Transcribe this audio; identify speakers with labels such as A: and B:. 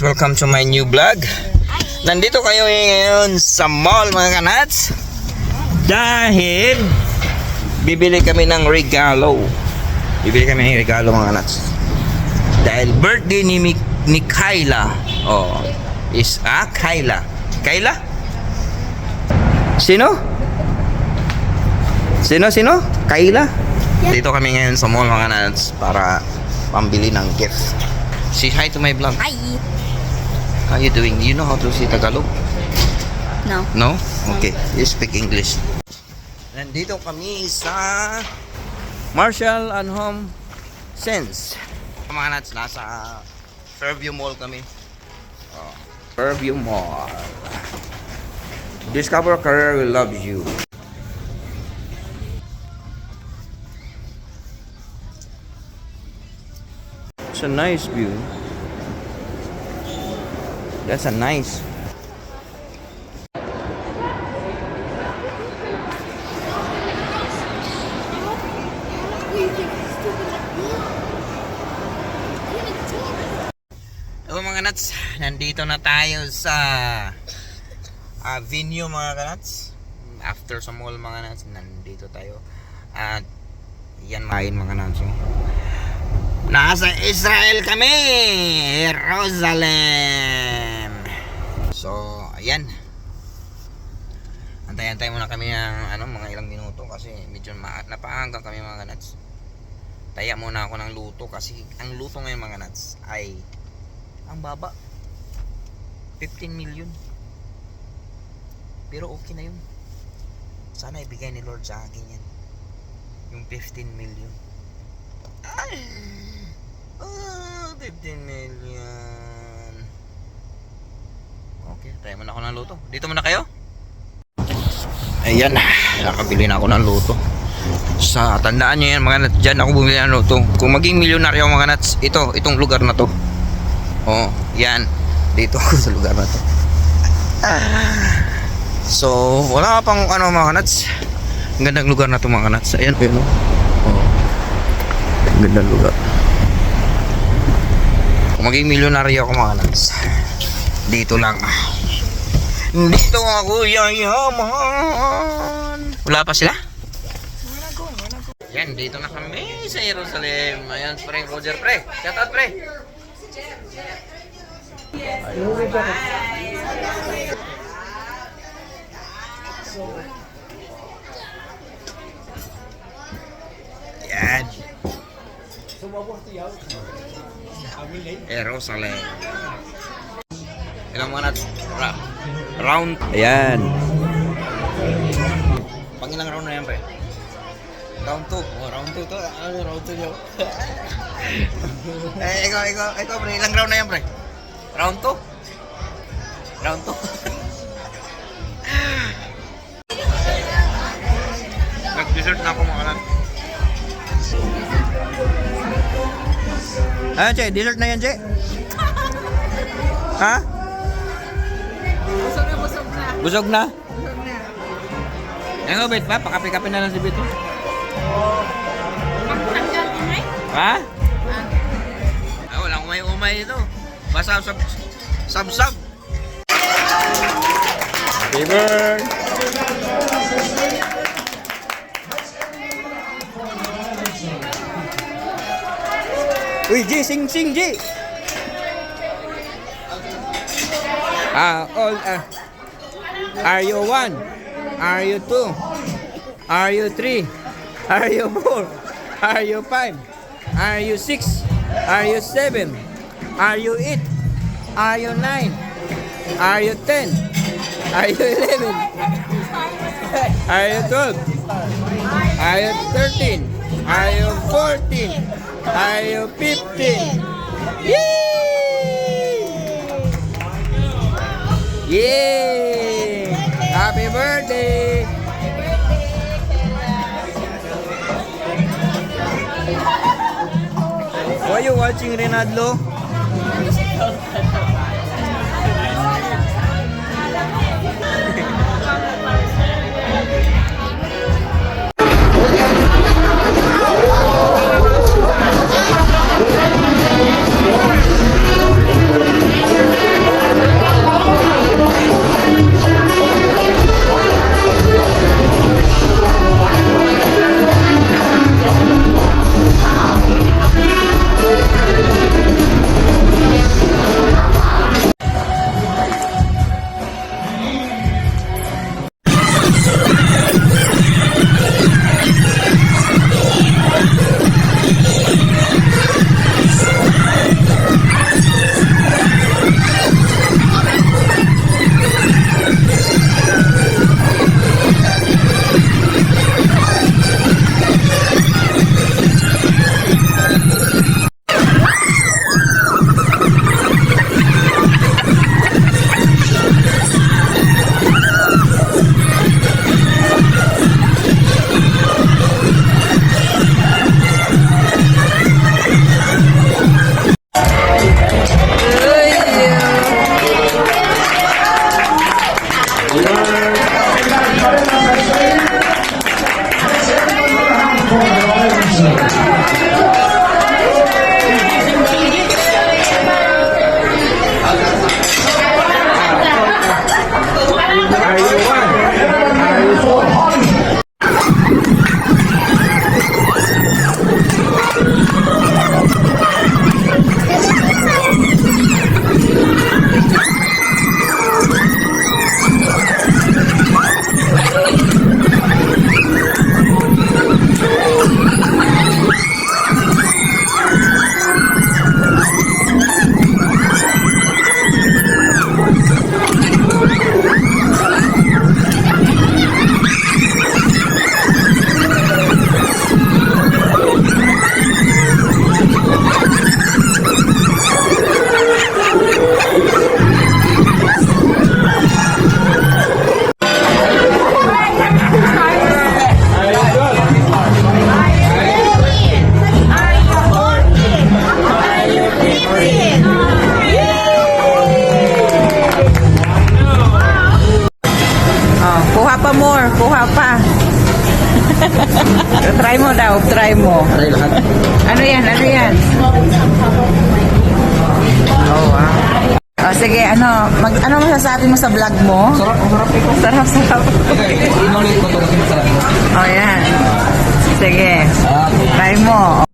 A: welcome to my new vlog. Nandito kayo ngayon sa mall mga kanats. Dahil bibili kami ng regalo. Mga kanats. Dahil birthday ni Kyla. Oh, Kyla. Kyla? Sino? Kyla? Yeah. Dito kami ngayon sa mall mga kanats para pambili ng gift. Say hi to my vlog.
B: Hi.
A: How you doing? Do you know how to say Tagalog?
B: No.
A: No? Okay. You speak English. Nandito kami sa Marshall and Home Sense. Mga nats, nasa Fairview Mall kami. Oh, Fairview Mall. Discover a career will love you. It's a nice view. That's a nice. Hello mga nuts, nandito na tayo sa venue mga nuts. After sa mall mga nuts, nandito tayo. At yan mga nuts. Nasa Israel kami, Jerusalem. So, ayan. Antay-antay muna kami ng mga ilang minuto kasi medyo napaaga kami mga nuts. Taya muna ako ng luto kasi ang luto ngayon mga nuts ay ang baba. 15 million. Pero okay na yun. Sana ibigay ni Lord sa akin yan. Yung 15 million. Ay! 15 million. Okay, tayo muna ako ng luto. Dito muna kayo. Ayan, nakabili na ako ng luto. Sa tandaan nyo yan mga nuts, dyan ako bumili ng luto. Kung maging milyonaryo mga nuts, itong lugar na to. Oh, yan. Dito ako sa lugar na to. So, wala pang mga nuts. Ang gandang lugar na to mga nuts. Ayan, oh. Ang gandang lugar. Kung maging milyonaryo ako mga nuts, dito lang. Dito ako yayaman. Wala pa sila? Yan, dito na kami sa Jerusalem. Ayan, pre, Roger, pre. Shout out, pre. Yan. Jerusalem. Ilang mga round. Ayan. Pangilang round na yan, pre? Round 2. Oh, round 2 to. Round 2 yun. Ikaw, pre. Ilang round na yan, pre? Round 2? Round 2. Nag-dessert na ako mga kanan. Che, dessert na yan, Che. Ha? Busog na? Yan o, bet pa. Pakapi-kapi na lang si Beto. Ha? Walang umay-umay ito. Basta sab-sab. Happy birthday. Uy, G, sing, G. Are you 1? Are you 2? Are you 3? Are you 4? Are you 5? Are you 6? Are you 7? Are you 8? Are you 9? Are you 10? Are you 11? Are you 12? Are you 13? Are you 14? Are you 15? Yay! Happy birthday! Why are you watching Renadlo? Are you one? Are you four?
B: Oh, kuha pa more, kuha pa. Try mo daw, try mo.
A: Try lahat.
B: Ano yan, ano yan? Oh, wow. Oh, sige, ano masasabi mo sa vlog mo?
A: Sarap, ang sarap ito.
B: Sarap, sarap.
A: Okay, inulit ko ito kasi masarap.
B: Oh, yan. Sige,
A: Ah,
B: try mo.